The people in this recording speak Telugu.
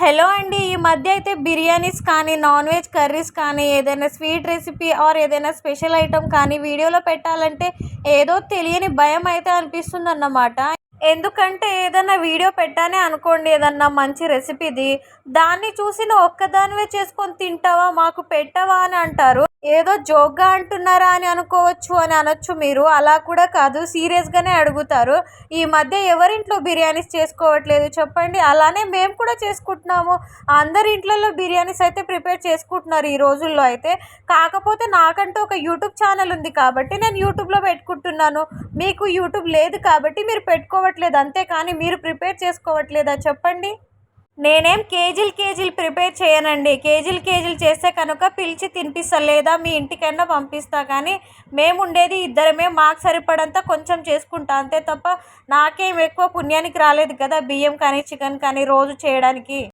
హలో అండి. ఈ మధ్య అయితే బిర్యానీస్ కానీ, నాన్ వెజ్ కర్రీస్ కానీ, ఏదైనా స్వీట్ రెసిపీ ఆర్ ఏదైనా స్పెషల్ ఐటెమ్ కానీ వీడియోలో పెట్టాలంటే ఏదో తెలియని భయం అయితే అనిపిస్తుందన్నమాట. ఎందుకంటే ఏదన్నా వీడియో పెట్టానే అనుకోండి, ఏదన్నా మంచి రెసిపీది, దాన్ని చూసి నువ్వు ఒక్కదానివే చేసుకొని తింటావా, మాకు పెట్టవా అని అంటారు. ఏదో జోక్గా అంటున్నారా అని అనుకోవచ్చు అని అనొచ్చు మీరు. అలా కూడా కాదు, సీరియస్గానే అడుగుతారు. ఈ మధ్య ఎవరింట్లో బిర్యానీస్ చేసుకోవట్లేదు చెప్పండి. అలానే మేము కూడా చేసుకుంటున్నాము. అందరి ఇంట్లలో బిర్యానీస్ అయితే ప్రిపేర్ చేసుకుంటున్నారు ఈ రోజుల్లో అయితే. కాకపోతే నాకంటూ ఒక యూట్యూబ్ ఛానల్ ఉంది కాబట్టి నేను యూట్యూబ్లో పెట్టుకుంటున్నాను. మీకు యూట్యూబ్ లేదు కాబట్టి మీరు పెట్టుకోవట్లేదు, అంతేకాని మీరు ప్రిపేర్ చేసుకోవట్లేదా చెప్పండి. నేనేం కేజీలు ప్రిపేర్ చేయనండి. కేజీలు చేస్తే కనుక పిలిచి తినిపిస్తా, లేదా మీ ఇంటికైనా పంపిస్తా. కానీ మేము ఉండేది ఇద్దరమే, మాకు సరిపడంత కొంచెం చేసుకుంటా అంతే తప్ప నాకేం ఎక్కువ పుణ్యానికి రాలేదు కదా బియ్యం కానీ చికెన్ కానీ రోజు చేయడానికి.